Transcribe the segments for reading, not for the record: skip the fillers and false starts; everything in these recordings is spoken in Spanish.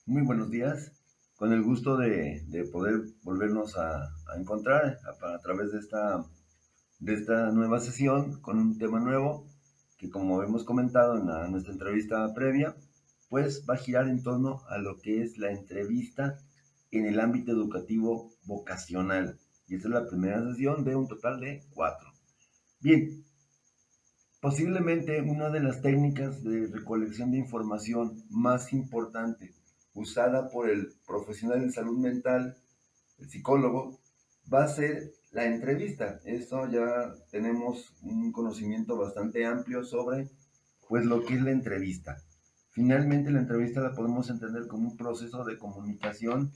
Muy buenos días, con el gusto de poder volvernos a encontrar a través de esta nueva sesión con un tema nuevo que, como hemos comentado en nuestra entrevista previa, pues va a girar en torno a lo que es la entrevista en el ámbito educativo vocacional. Y esta es la primera sesión de un total de 4. Bien, posiblemente una de las técnicas de recolección de información más importante usada por el profesional de salud mental, el psicólogo, va a ser la entrevista. Esto ya tenemos un conocimiento bastante amplio sobre pues lo que es la entrevista. Finalmente la entrevista la podemos entender como un proceso de comunicación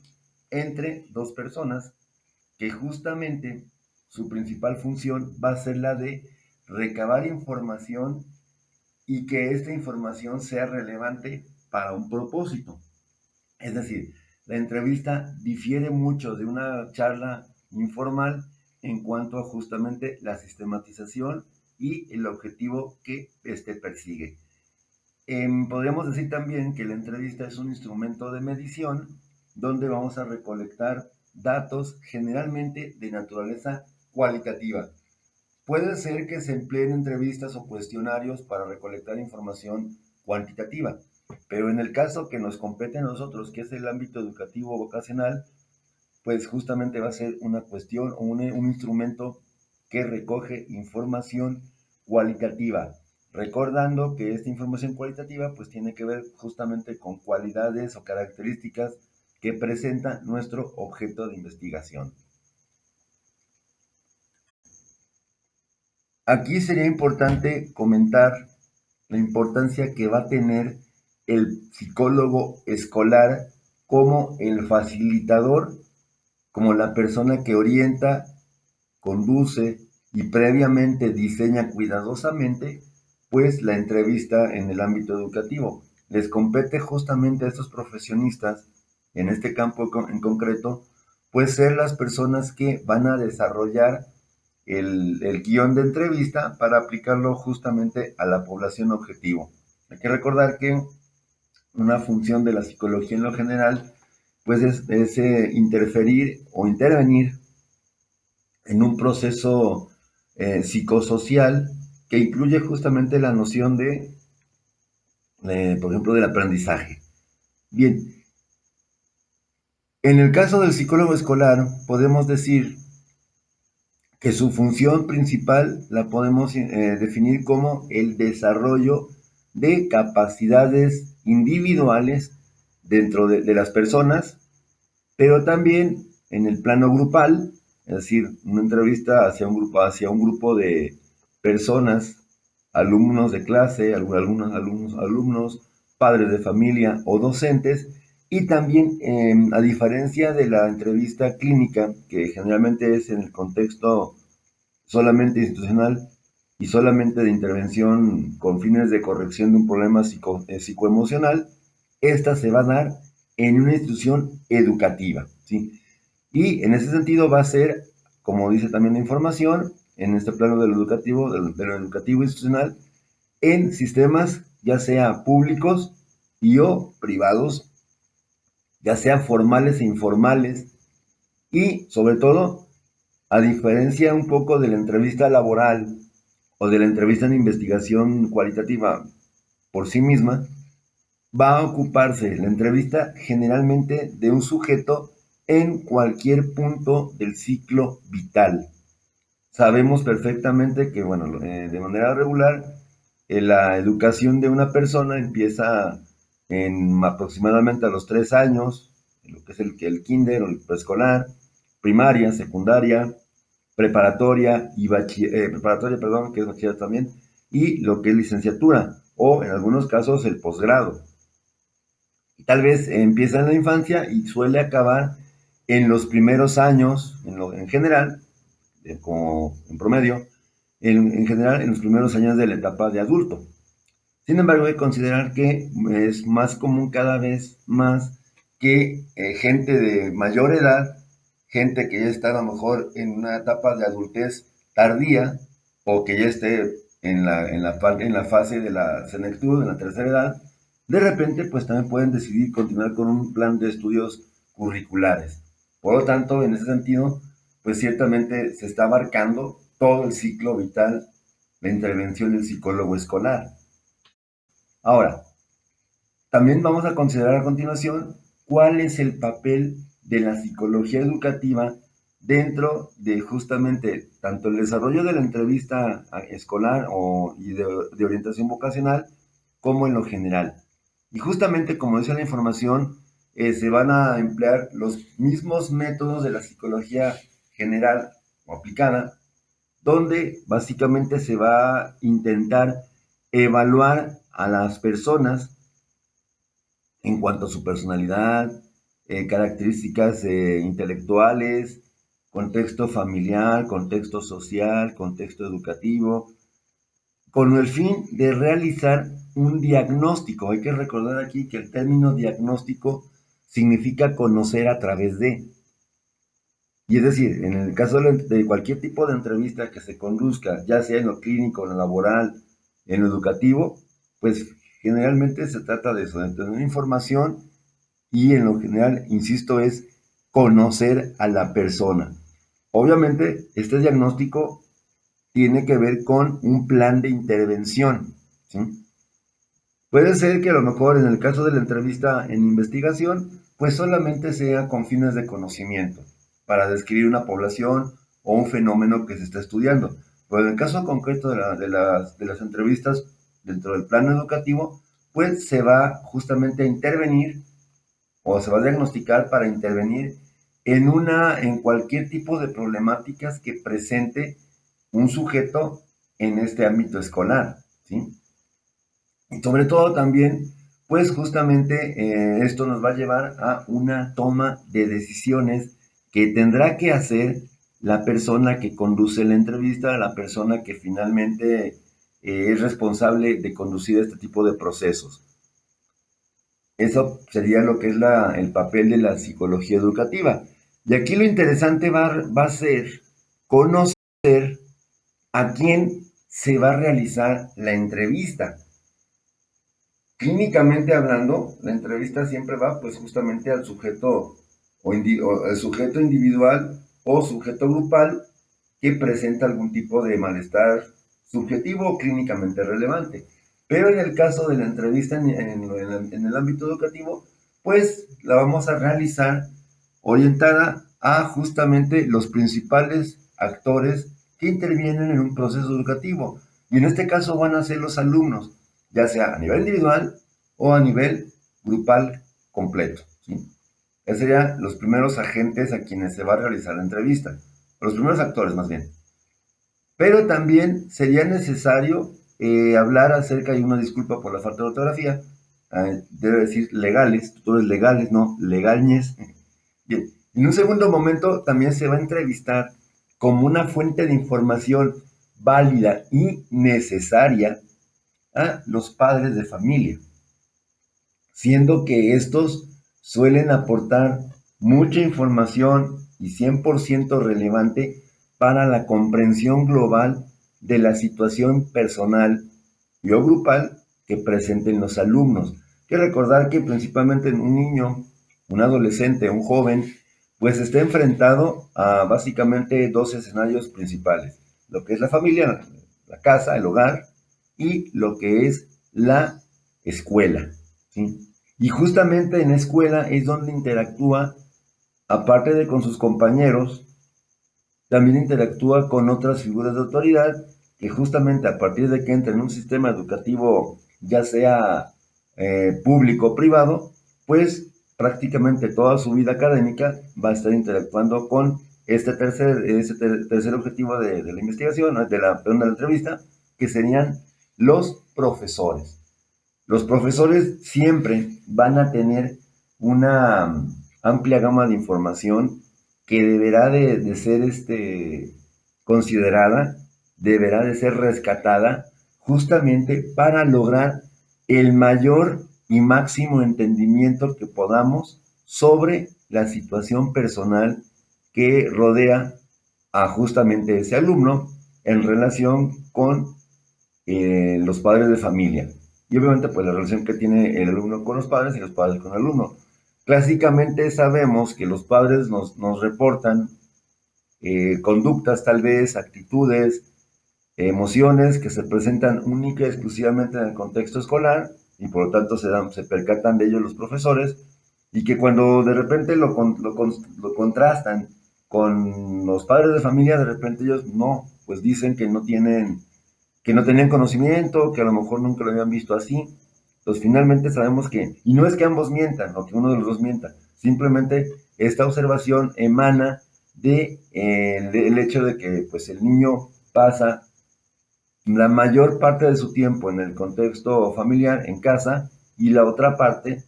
entre dos personas que justamente su principal función va a ser la de recabar información y que esta información sea relevante para un propósito. Es decir, la entrevista difiere mucho de una charla informal en cuanto a justamente la sistematización y el objetivo que éste persigue. Podríamos decir también que la entrevista es un instrumento de medición donde vamos a recolectar datos generalmente de naturaleza cualitativa. Puede ser que se empleen entrevistas o cuestionarios para recolectar información cuantitativa, pero en el caso que nos compete a nosotros, que es el ámbito educativo vocacional, pues justamente va a ser una cuestión o un instrumento que recoge información cualitativa, recordando que esta información cualitativa pues tiene que ver justamente con cualidades o características que presenta nuestro objeto de investigación. Aquí sería importante comentar la importancia que va a tener el psicólogo escolar como el facilitador, como la persona que orienta, conduce y previamente diseña cuidadosamente, pues la entrevista en el ámbito educativo. Les compete justamente a estos profesionistas, en este campo en concreto, pues ser las personas que van a desarrollar el guión de entrevista para aplicarlo justamente a la población objetivo. Hay que recordar que una función de la psicología en lo general, pues es interferir o intervenir en un proceso psicosocial que incluye justamente la noción por ejemplo, del aprendizaje. Bien, en el caso del psicólogo escolar, podemos decir que su función principal la podemos definir como el desarrollo de capacidades individuales dentro de las personas, pero también en el plano grupal, es decir, una entrevista hacia un grupo de personas, alumnos de clase, alumnos, padres de familia o docentes, y también, a diferencia de la entrevista clínica, que generalmente es en el contexto solamente institucional y solamente de intervención con fines de corrección de un problema psicoemocional, esta se va a dar en una institución educativa, ¿sí? Y en ese sentido va a ser, como dice también la información, en este plano de lo educativo institucional, en sistemas ya sea públicos y o privados, ya sean formales e informales, y sobre todo, a diferencia un poco de la entrevista laboral o de la entrevista en investigación cualitativa por sí misma, va a ocuparse la entrevista generalmente de un sujeto en cualquier punto del ciclo vital. Sabemos perfectamente que, bueno, de manera regular, la educación de una persona empieza en aproximadamente a los 3 años, lo que es el kinder o el preescolar, primaria, secundaria, preparatoria y preparatoria, perdón, que es bachillerato también, y lo que es licenciatura, o en algunos casos el posgrado. Tal vez empieza en la infancia y suele acabar en los primeros años, en general, como en promedio, en general en los primeros años de la etapa de adulto. Sin embargo, hay que considerar que es más común cada vez más que gente de mayor edad, gente que ya está a lo mejor en una etapa de adultez tardía o que ya esté en la fase de la senectud, en la tercera edad, de repente pues también pueden decidir continuar con un plan de estudios curriculares. Por lo tanto, en ese sentido, pues ciertamente se está abarcando todo el ciclo vital, la intervención del psicólogo escolar. Ahora, también vamos a considerar a continuación cuál es el papel de la psicología educativa dentro de justamente tanto el desarrollo de la entrevista escolar y de orientación vocacional como en lo general. Y justamente como dice la información, se van a emplear los mismos métodos de la psicología general o aplicada, donde básicamente se va a intentar evaluar a las personas en cuanto a su personalidad, características intelectuales, contexto familiar, contexto social, contexto educativo, con el fin de realizar un diagnóstico. Hay que recordar aquí que el término diagnóstico significa conocer a través de. Y es decir, en el caso de cualquier tipo de entrevista que se conduzca, ya sea en lo clínico, en lo laboral, en lo educativo, pues generalmente se trata de eso, de tener información y en lo general, insisto, es conocer a la persona. Obviamente, este diagnóstico tiene que ver con un plan de intervención, ¿sí? Puede ser que a lo mejor en el caso de la entrevista en investigación, pues solamente sea con fines de conocimiento, para describir una población o un fenómeno que se está estudiando. Pero en el caso concreto de las entrevistas dentro del plano educativo, pues se va justamente a intervenir o se va a diagnosticar para intervenir en cualquier tipo de problemáticas que presente un sujeto en este ámbito escolar, ¿sí? Y sobre todo también, pues justamente esto nos va a llevar a una toma de decisiones que tendrá que hacer la persona que conduce la entrevista, la persona que finalmente es responsable de conducir este tipo de procesos. Eso sería lo que es el papel de la psicología educativa. Y aquí lo interesante va a ser conocer a quién se va a realizar la entrevista. Clínicamente hablando, la entrevista siempre va pues justamente al sujeto o el sujeto individual o sujeto grupal que presenta algún tipo de malestar subjetivo o clínicamente relevante. Pero en el caso de la entrevista en el ámbito educativo, pues la vamos a realizar orientada a justamente los principales actores que intervienen en un proceso educativo. Y en este caso van a ser los alumnos, ya sea a nivel individual o a nivel grupal completo, ¿sí? Esos serían los primeros agentes a quienes se va a realizar la entrevista, los primeros actores más bien. Pero también sería necesario hablar acerca, y una disculpa por la falta de ortografía, debe decir legales, tutores legales, no legañes. Bien, en un segundo momento también se va a entrevistar como una fuente de información válida y necesaria a los padres de familia, siendo que estos suelen aportar mucha información y 100% relevante para la comprensión global de la situación personal y o grupal que presenten los alumnos. Hay que recordar que principalmente un niño, un adolescente, un joven, pues está enfrentado a básicamente dos escenarios principales: lo que es la familia, la casa, el hogar, y lo que es la escuela, ¿sí? Y justamente en la escuela es donde interactúa, aparte de con sus compañeros, también interactúa con otras figuras de autoridad que justamente a partir de que entra en un sistema educativo, ya sea público o privado, pues prácticamente toda su vida académica va a estar interactuando con este tercer objetivo de la investigación, de la entrevista, que serían los profesores. Los profesores siempre van a tener una amplia gama de información que deberá de ser considerada, deberá de ser rescatada justamente para lograr el mayor y máximo entendimiento que podamos sobre la situación personal que rodea a justamente ese alumno en relación con los padres de familia. y obviamente pues la relación que tiene el alumno con los padres y los padres con el alumno. Clásicamente sabemos que los padres nos reportan conductas tal vez, actitudes, emociones que se presentan única y exclusivamente en el contexto escolar y por lo tanto se percatan de ellos los profesores y que cuando de repente lo contrastan con los padres de familia, de repente ellos no, pues dicen que no tenían conocimiento, que a lo mejor nunca lo habían visto así. Entonces finalmente sabemos que, y no es que ambos mientan o que uno de los dos mienta, simplemente esta observación emana de el hecho de que pues el niño pasa la mayor parte de su tiempo en el contexto familiar, en casa, y la otra parte,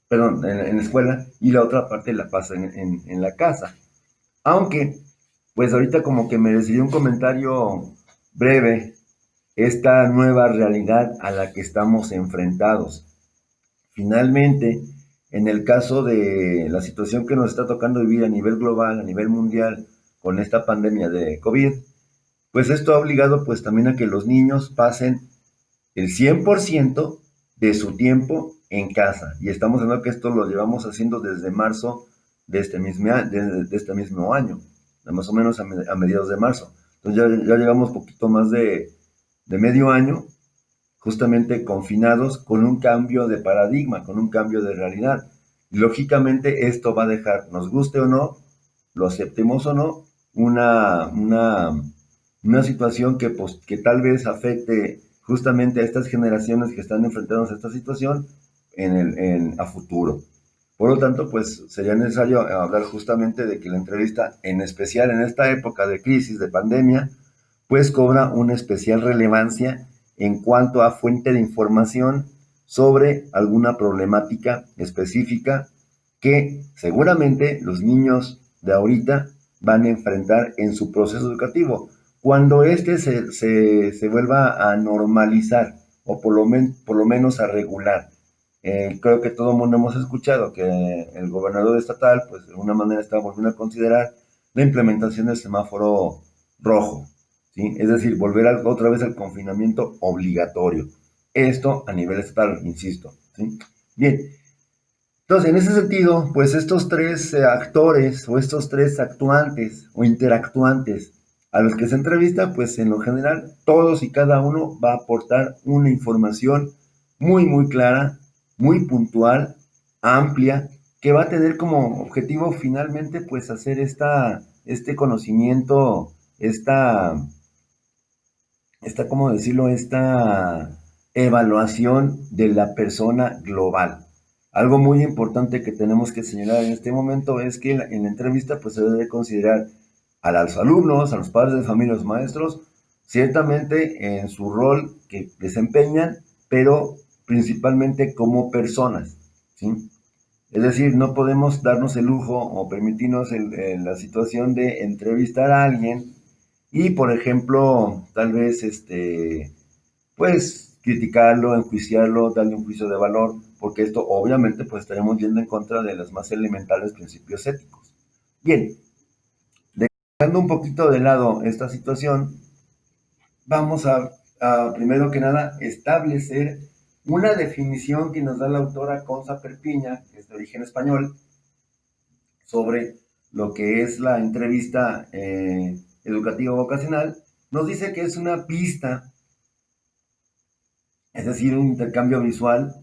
perdón, en la escuela, y la otra parte la pasa en la casa. Aunque, pues ahorita como que merecería un comentario breve esta nueva realidad a la que estamos enfrentados. Finalmente, en el caso de la situación que nos está tocando vivir a nivel global, a nivel mundial, con esta pandemia de COVID, pues esto ha obligado pues también a que los niños pasen el 100% de su tiempo en casa. Y estamos hablando que esto lo llevamos haciendo desde marzo de este mismo año, más o menos a mediados de marzo. Entonces ya llevamos poquito más de medio año justamente confinados con un cambio de paradigma, con un cambio de realidad. Y lógicamente esto va a dejar, nos guste o no, lo aceptemos o no, una situación que, pues, que tal vez afecte justamente a estas generaciones que están enfrentadas a esta situación a futuro. Por lo tanto, pues sería necesario hablar justamente de que la entrevista, en especial en esta época de crisis, de pandemia, pues cobra una especial relevancia en cuanto a fuente de información sobre alguna problemática específica que seguramente los niños de ahorita van a enfrentar en su proceso educativo. Cuando este se vuelva a normalizar o por lo menos a regular. Creo que todo el mundo hemos escuchado que el gobernador estatal, pues de alguna manera está volviendo a considerar la implementación del semáforo rojo, ¿sí? Es decir, volver otra vez al confinamiento obligatorio. Esto a nivel estatal, insisto, ¿sí? Bien, entonces en ese sentido, pues estos tres actores o estos tres actuantes o interactuantes a los que se entrevista, pues en lo general, todos y cada uno va a aportar una información muy clara, muy puntual, amplia, que va a tener como objetivo finalmente, pues hacer este conocimiento, ¿cómo decirlo? Esta evaluación de la persona global. Algo muy importante que tenemos que señalar en este momento es que en la entrevista pues se debe considerar a los alumnos, a los padres de familia, a los maestros, ciertamente en su rol que desempeñan, pero principalmente como personas, ¿sí? Es decir, no podemos darnos el lujo o permitirnos la situación de entrevistar a alguien y, por ejemplo, tal vez, pues, criticarlo, enjuiciarlo, darle un juicio de valor, porque esto obviamente pues estaremos yendo en contra de los más elementales principios éticos. Bien, dejando un poquito de lado esta situación, vamos a primero que nada establecer una definición que nos da la autora Conza Perpiña, que es de origen español, sobre lo que es la entrevista educativa vocacional. Nos dice que es una pista, es decir, un intercambio visual,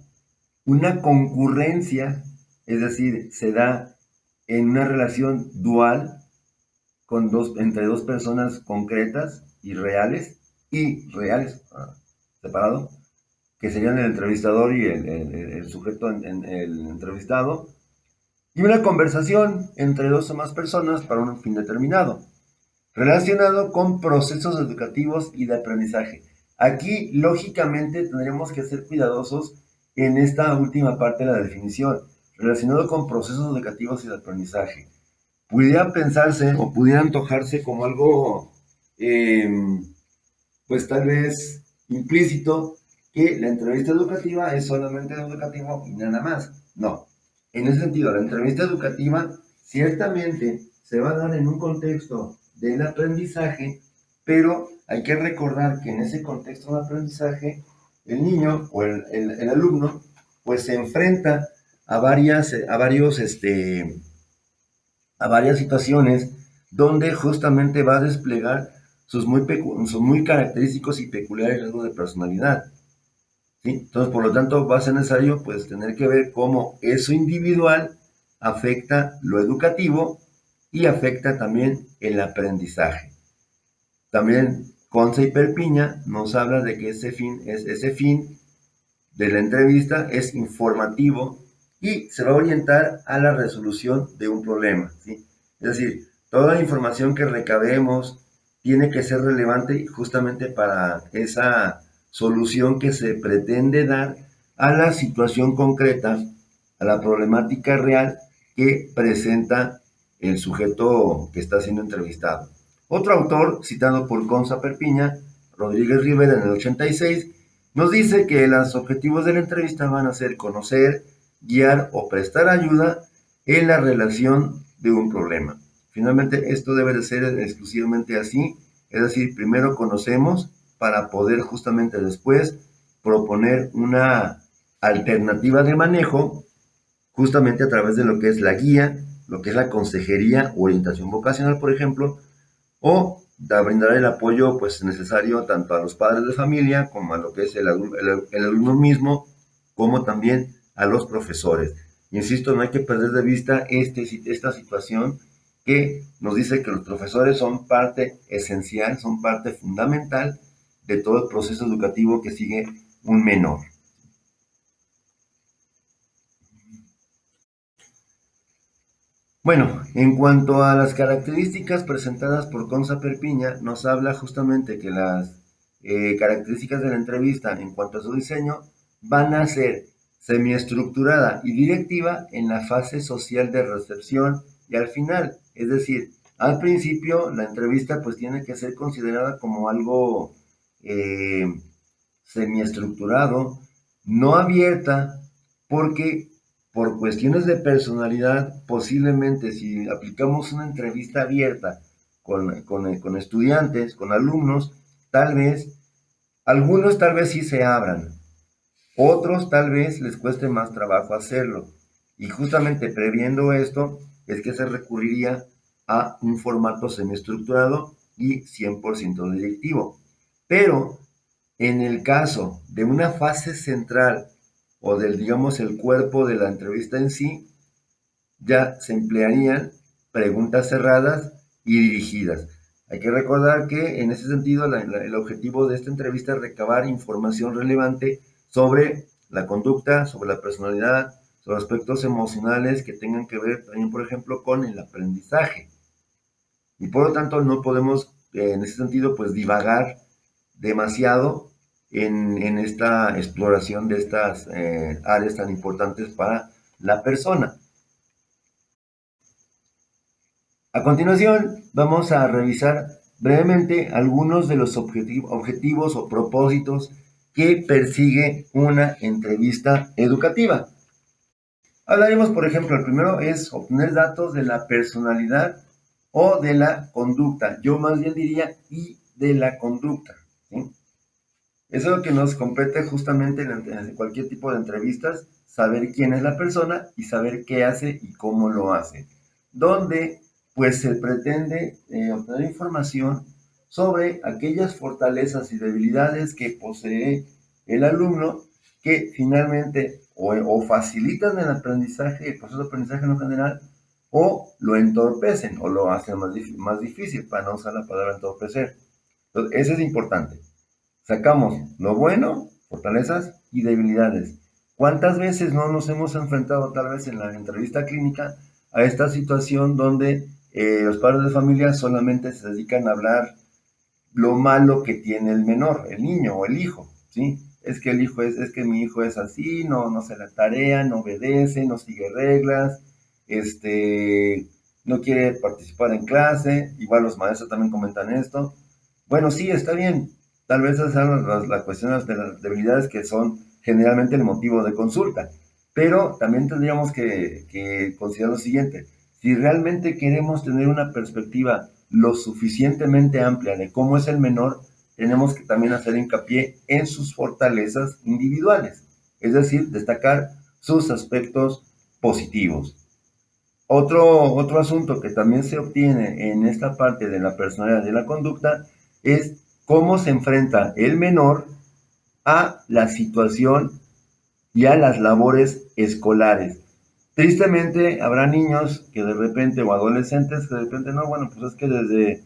una concurrencia, es decir, se da en una relación dual entre dos personas concretas y reales, separado, que serían el entrevistador y el sujeto el entrevistado, y una conversación entre dos o más personas para un fin determinado, relacionado con procesos educativos y de aprendizaje. Aquí, lógicamente, tendremos que ser cuidadosos en esta última parte de la definición, relacionado con procesos educativos y de aprendizaje. Pudiera pensarse o pudiera antojarse como algo, eh, pues tal vez implícito, que la entrevista educativa es solamente educativo y nada más. No. En ese sentido, la entrevista educativa ciertamente se va a dar en un contexto del aprendizaje, pero hay que recordar que en ese contexto de aprendizaje el niño o el alumno, pues se enfrenta a a varias situaciones donde justamente va a desplegar sus muy característicos y peculiares rasgos de personalidad. ¿Sí? Entonces, por lo tanto, va a ser necesario pues tener que ver cómo eso individual afecta lo educativo y afecta también el aprendizaje. También Conce y Perpiña nos habla de que ese fin de la entrevista es informativo y se va a orientar a la resolución de un problema, ¿sí? Es decir, toda la información que recabemos tiene que ser relevante justamente para esa solución que se pretende dar a la situación concreta, a la problemática real que presenta el sujeto que está siendo entrevistado. Otro autor, citado por Conza Perpiña, Rodríguez Rivera en el 86, nos dice que los objetivos de la entrevista van a ser conocer, guiar o prestar ayuda en la relación de un problema. Finalmente, esto debe de ser exclusivamente así, es decir, primero conocemos para poder justamente después proponer una alternativa de manejo justamente a través de lo que es la guía, lo que es la consejería o orientación vocacional, por ejemplo, o brindar el apoyo pues necesario tanto a los padres de familia como a lo que es el alumno mismo, como también a los profesores. Insisto, no hay que perder de vista esta situación que nos dice que los profesores son parte esencial, son parte fundamental de todo el proceso educativo que sigue un menor. Bueno, en cuanto a las características presentadas por Conza Perpiña, nos habla justamente que las características de la entrevista en cuanto a su diseño van a ser semiestructurada y directiva en la fase social de recepción y al final. Es decir, al principio la entrevista pues tiene que ser considerada como algo eh, semiestructurado, no abierta, porque por cuestiones de personalidad, posiblemente si aplicamos una entrevista abierta con estudiantes, con alumnos, tal vez, algunos tal vez sí se abran, otros tal vez les cueste más trabajo hacerlo. Y justamente previendo esto, es que se recurriría a un formato semiestructurado y 100% directivo. Pero en el caso de una fase central o del, digamos, el cuerpo de la entrevista en sí, ya se emplearían preguntas cerradas y dirigidas. Hay que recordar que en ese sentido el objetivo de esta entrevista es recabar información relevante sobre la conducta, sobre la personalidad, sobre aspectos emocionales que tengan que ver también, por ejemplo, con el aprendizaje. Y por lo tanto no podemos, en ese sentido, pues divagar demasiado en esta exploración de estas áreas tan importantes para la persona. A continuación, vamos a revisar brevemente algunos de los objetivos o propósitos que persigue una entrevista educativa. Hablaremos, por ejemplo, el primero es obtener datos de la personalidad o de la conducta. Yo más bien diría y de la conducta. ¿Sí? Eso es lo que nos compete justamente en cualquier tipo de entrevistas, saber quién es la persona y saber qué hace y cómo lo hace. Donde pues se pretende obtener información sobre aquellas fortalezas y debilidades que posee el alumno que finalmente o facilitan el aprendizaje, el proceso de aprendizaje en lo general, o lo entorpecen o lo hacen más difícil, para no usar la palabra entorpecer. Entonces, eso es importante. Sacamos lo bueno, fortalezas y debilidades. ¿Cuántas veces no nos hemos enfrentado tal vez en la entrevista clínica a esta situación donde los padres de familia solamente se dedican a hablar lo malo que tiene el menor, el niño o el hijo, ¿sí? Es que el hijo es que mi hijo es así, no hace la tarea, no obedece, no sigue reglas, no quiere participar en clase, igual los maestros también comentan esto. Bueno, sí, está bien, tal vez esas sean las cuestiones de las debilidades que son generalmente el motivo de consulta, pero también tendríamos que considerar lo siguiente: si realmente queremos tener una perspectiva lo suficientemente amplia de cómo es el menor, tenemos que también hacer hincapié en sus fortalezas individuales, es decir, destacar sus aspectos positivos. Otro asunto que también se obtiene en esta parte de la personalidad y de la conducta es cómo se enfrenta el menor a la situación y a las labores escolares. Tristemente habrá niños que de repente, o adolescentes que de repente, no, bueno, pues es que desde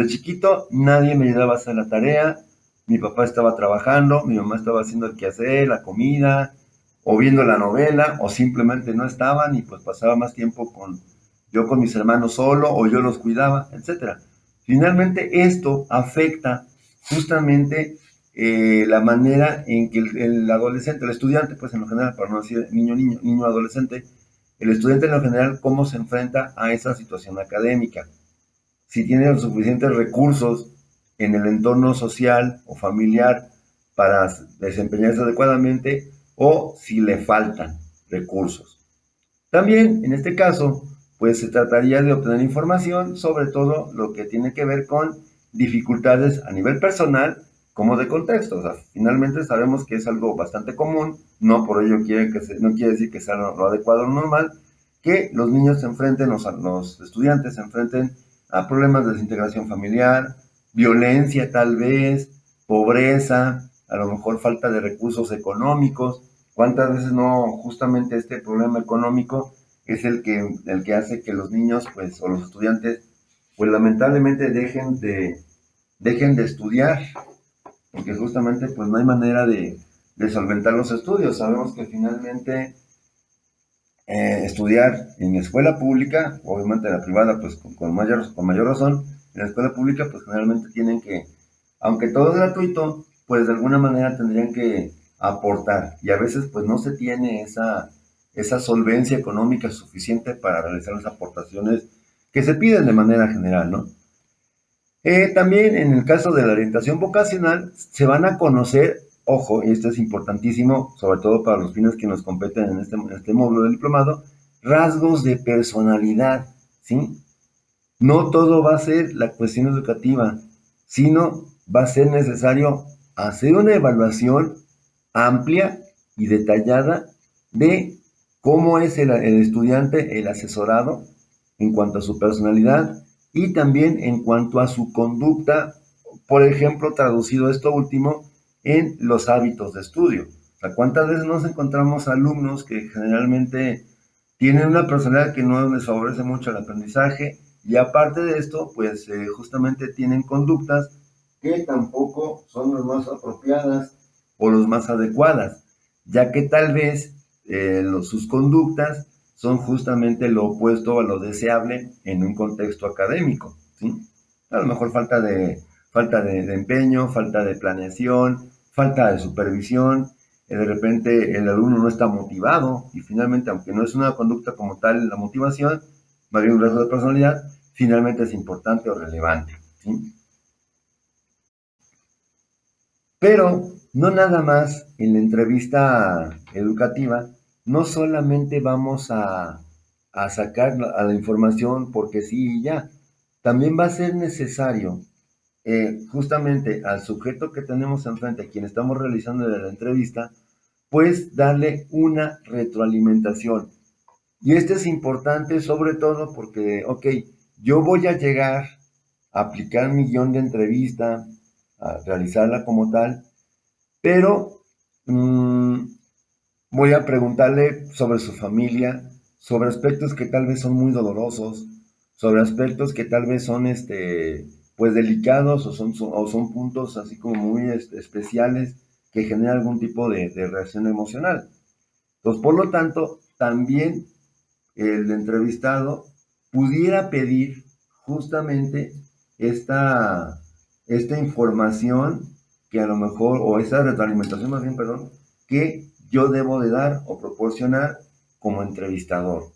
chiquito nadie me ayudaba a hacer la tarea, mi papá estaba trabajando, mi mamá estaba haciendo el quehacer, la comida, o viendo la novela, o simplemente no estaban y pues pasaba más tiempo yo con mis hermanos solo, o yo los cuidaba, etcétera. Finalmente esto afecta justamente la manera en que el adolescente, el estudiante, pues en lo general, para no decir niño, adolescente, el estudiante en lo general, cómo se enfrenta a esa situación académica. Si tiene los suficientes recursos en el entorno social o familiar para desempeñarse adecuadamente o si le faltan recursos. También, en este caso, pues se trataría de obtener información sobre todo lo que tiene que ver con dificultades a nivel personal como de contexto. O sea, finalmente sabemos que es algo bastante común, no por ello no quiere decir que sea lo adecuado o lo normal, que los niños se enfrenten, los estudiantes se enfrenten a problemas de desintegración familiar, violencia tal vez, pobreza, a lo mejor falta de recursos económicos. ¿Cuántas veces no justamente este problema económico es el que hace que los niños, pues, o los estudiantes, pues lamentablemente dejen de estudiar? Porque justamente, pues, no hay manera de solventar los estudios. Sabemos que finalmente estudiar en escuela pública, obviamente la privada, pues, con mayor razón, en la escuela pública, pues, generalmente tienen que, aunque todo es gratuito, pues, de alguna manera tendrían que aportar. Y a veces, pues, no se tiene esa solvencia económica suficiente para realizar las aportaciones que se piden de manera general, ¿no? También en el caso de la orientación vocacional, se van a conocer, ojo, y esto es importantísimo, sobre todo para los fines que nos competen en este módulo del diplomado, rasgos de personalidad, ¿sí? No todo va a ser la cuestión educativa, sino va a ser necesario hacer una evaluación amplia y detallada de cómo es el estudiante, el asesorado, en cuanto a su personalidad y también en cuanto a su conducta, por ejemplo, traducido esto último en los hábitos de estudio. O sea, ¿cuántas veces nos encontramos alumnos que generalmente tienen una personalidad que no les favorece mucho el aprendizaje y aparte de esto, pues justamente tienen conductas que tampoco son las más apropiadas o las más adecuadas, ya que tal vez sus conductas son justamente lo opuesto a lo deseable en un contexto académico, ¿sí? A lo mejor falta de empeño, falta de planeación, falta de supervisión, de repente el alumno no está motivado y finalmente, aunque no es una conducta como tal la motivación, más bien un rasgo de personalidad, finalmente es importante o relevante, ¿sí? Pero no nada más en la entrevista educativa, no solamente vamos a sacar a la información porque sí y ya, también va a ser necesario justamente al sujeto que tenemos enfrente, a quien estamos realizando la entrevista, pues darle una retroalimentación. Y esto es importante sobre todo porque, ok, yo voy a llegar a aplicar mi guión de entrevista, a realizarla como tal, pero mmm, voy a preguntarle sobre su familia, sobre aspectos que tal vez son muy dolorosos, sobre aspectos que tal vez son pues delicados o son puntos así como muy especiales que generan algún tipo de reacción emocional. Entonces, por lo tanto, también el entrevistado pudiera pedir justamente esta información que a lo mejor, o esa retroalimentación más bien, perdón, que yo debo de dar o proporcionar como entrevistador.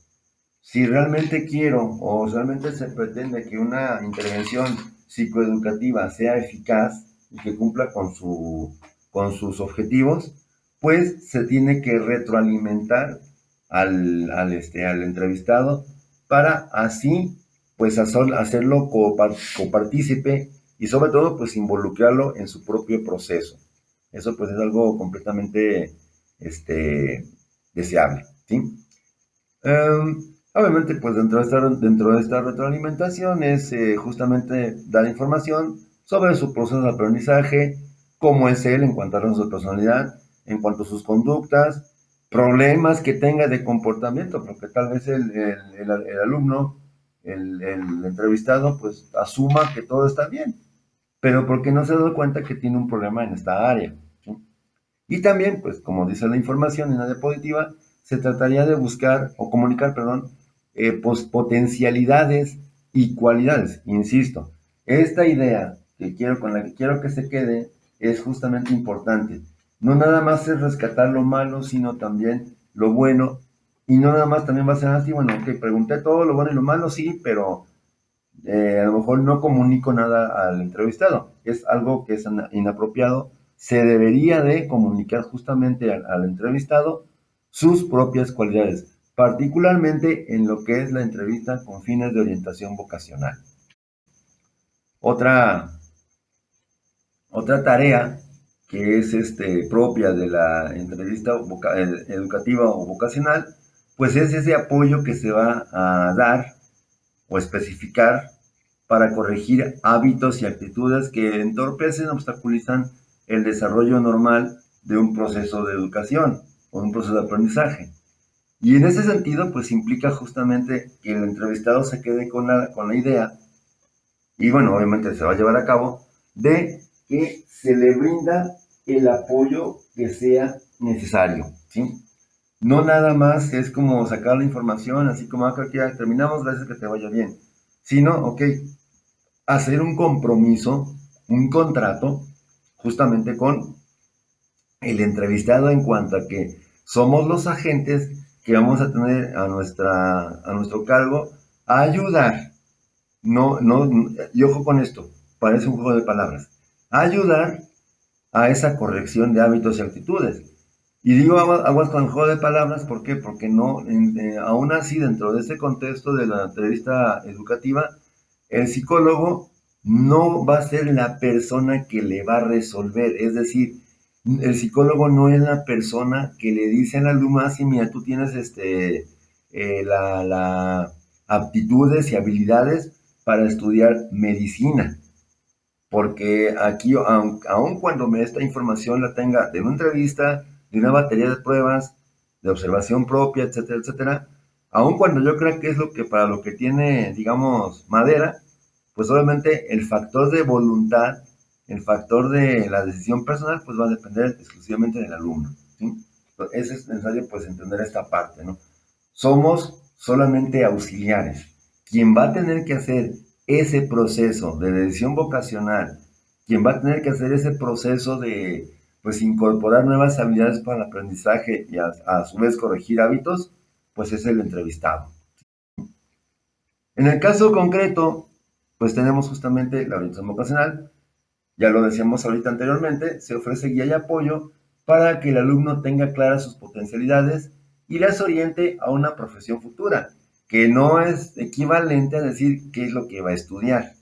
Si realmente quiero o realmente se pretende que una intervención psicoeducativa sea eficaz y que cumpla con sus objetivos, pues se tiene que retroalimentar al entrevistado para así pues hacerlo copartícipe y sobre todo pues involucrarlo en su propio proceso. Eso pues es algo completamente deseable, ¿sí? Obviamente, pues dentro de esta retroalimentación es justamente dar información sobre su proceso de aprendizaje, cómo es él en cuanto a su personalidad, en cuanto a sus conductas, problemas que tenga de comportamiento, porque tal vez el alumno, el entrevistado, pues asuma que todo está bien, pero porque no se da cuenta que tiene un problema en esta área, ¿sí? Y también, pues como dice la información en la diapositiva, se trataría de buscar o comunicar, perdón, pues, potencialidades y cualidades. Insisto, esta idea con la que quiero que se quede es justamente importante. No nada más es rescatar lo malo, sino también lo bueno. Y no nada más también va a ser así, bueno, ok, pregunté todo lo bueno y lo malo, sí, pero a lo mejor no comunico nada al entrevistado. Es algo que es inapropiado. Se debería de comunicar justamente al entrevistado sus propias cualidades, particularmente en lo que es la entrevista con fines de orientación vocacional. Otra, otra tarea que es propia de la entrevista educativa o vocacional, pues es ese apoyo que se va a dar o especificar para corregir hábitos y actitudes que entorpecen, obstaculizan el desarrollo normal de un proceso de educación o un proceso de aprendizaje. Y en ese sentido, pues implica justamente que el entrevistado se quede con la idea, y bueno, obviamente se va a llevar a cabo, de que se le brinda el apoyo que sea necesario, ¿sí? No nada más es como sacar la información, así como acá que ya terminamos, gracias, que te vaya bien. Sino, ok, hacer un compromiso, un contrato, justamente con el entrevistado en cuanto a que somos los agentes que vamos a tener a nuestro cargo a ayudar. No, no, y ojo con esto, parece un juego de palabras. A ayudar a esa corrección de hábitos y actitudes. Y digo aguas con el juego de palabras, ¿por qué? Porque no, aún así, dentro de este contexto de la entrevista educativa, el psicólogo no va a ser la persona que le va a resolver. Es decir, el psicólogo no es la persona que le dice al alumno, así, mira, tú tienes la aptitudes y habilidades para estudiar medicina. Porque aquí, aun cuando esta información la tenga de una entrevista, de una batería de pruebas, de observación propia, etcétera, etcétera, aun cuando yo creo que es lo que para lo que tiene, digamos, madera, pues obviamente el factor de voluntad, el factor de la decisión personal, pues va a depender exclusivamente del alumno, ¿sí? Entonces, es necesario pues entender esta parte, ¿no? Somos solamente auxiliares. Quien va a tener que hacer ese proceso de decisión vocacional, quien va a tener que hacer ese proceso de pues incorporar nuevas habilidades para el aprendizaje y a su vez corregir hábitos, pues es el entrevistado. En el caso concreto, pues tenemos justamente la orientación vocacional, ya lo decíamos ahorita anteriormente, se ofrece guía y apoyo para que el alumno tenga claras sus potencialidades y las oriente a una profesión futura, que no es equivalente a decir qué es lo que va a estudiar.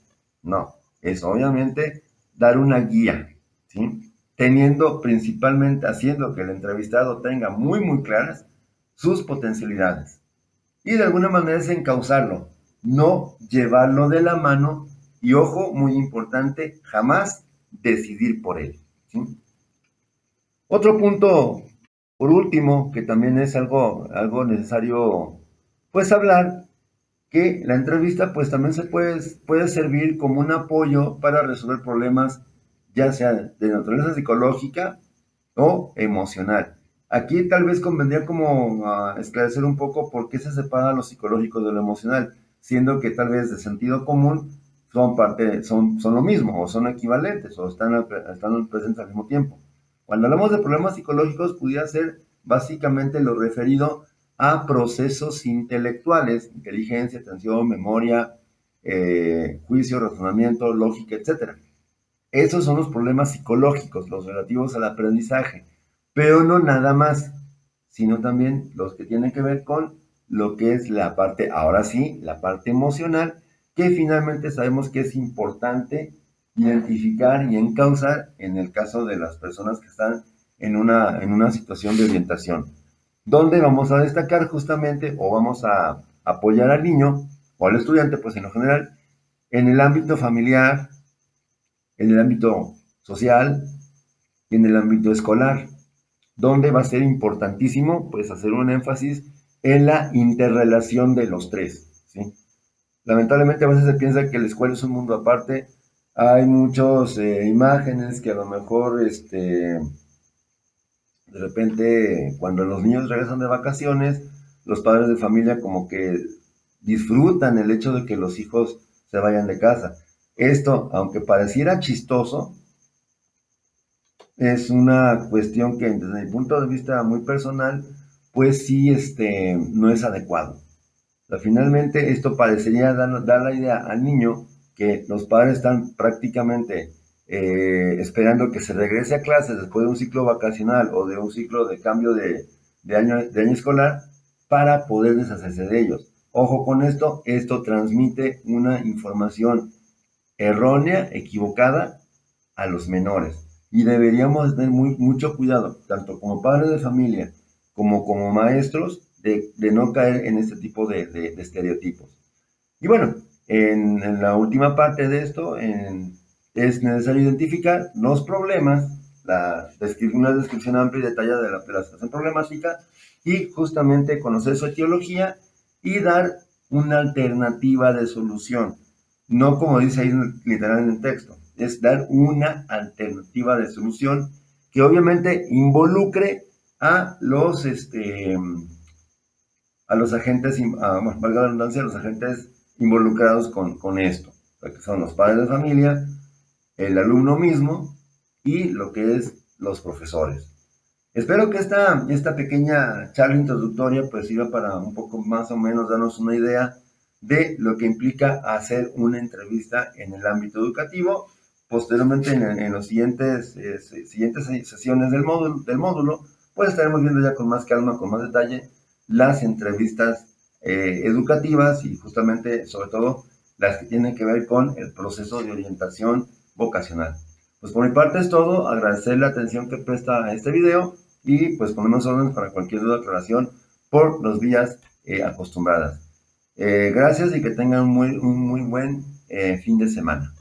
No, es obviamente dar una guía, ¿sí? Teniendo principalmente, haciendo que el entrevistado tenga muy claras sus potencialidades y de alguna manera es encauzarlo, no llevarlo de la mano y, ojo, muy importante, jamás decidir por él, ¿sí? Otro punto, por último, que también es algo necesario, pues hablar, que la entrevista pues también puede servir como un apoyo para resolver problemas, ya sea de naturaleza psicológica o emocional. Aquí tal vez convendría como esclarecer un poco por qué se separa lo psicológico de lo emocional, siendo que tal vez de sentido común son lo mismo, o son equivalentes, o están presentes al mismo tiempo. Cuando hablamos de problemas psicológicos, pudiera ser básicamente lo referido a procesos intelectuales, inteligencia, atención, memoria, juicio, razonamiento, lógica, etcétera. Esos son los problemas psicológicos, los relativos al aprendizaje, pero no nada más, sino también los que tienen que ver con lo que es la parte, ahora sí, la parte emocional, que finalmente sabemos que es importante identificar y encauzar en el caso de las personas que están en una situación de orientación, donde vamos a destacar justamente o vamos a apoyar al niño o al estudiante, pues en lo general, en el ámbito familiar, en el ámbito social y en el ámbito escolar, donde va a ser importantísimo pues hacer un énfasis en la interrelación de los tres, ¿sí? Lamentablemente a veces se piensa que la escuela es un mundo aparte. Hay muchas imágenes que a lo mejor de repente cuando los niños regresan de vacaciones, los padres de familia como que disfrutan el hecho de que los hijos se vayan de casa. Esto, aunque pareciera chistoso, es una cuestión que desde mi punto de vista muy personal, pues sí, no es adecuado. O sea, finalmente esto parecería dar la idea al niño que los padres están prácticamente esperando que se regrese a clases después de un ciclo vacacional o de un ciclo de cambio de año escolar para poder deshacerse de ellos. Ojo con esto transmite una información errónea, equivocada a los menores. Y deberíamos tener mucho cuidado, tanto como padres de familia como maestros, de no caer en este tipo de estereotipos. Y bueno, en la última parte de esto, es necesario identificar los problemas, una descripción amplia y detallada de la situación problemática y justamente conocer su etiología y dar una alternativa de solución. No como dice ahí literal en el texto, es dar una alternativa de solución que obviamente involucre a los agentes, bueno, valga la redundancia, a los agentes involucrados con esto, que son los padres de familia, el alumno mismo y lo que es los profesores. Espero que esta pequeña charla introductoria pues sirva para un poco más o menos darnos una idea de lo que implica hacer una entrevista en el ámbito educativo. Posteriormente, en los siguientes sesiones del módulo, pues estaremos viendo ya con más calma, con más detalle, las entrevistas educativas y justamente, sobre todo, las que tienen que ver con el proceso de orientación vocacional. Pues por mi parte es todo, agradecer la atención que presta a este video y pues ponemos órdenes para cualquier duda o aclaración por los vías acostumbradas. Gracias y que tengan un muy buen fin de semana.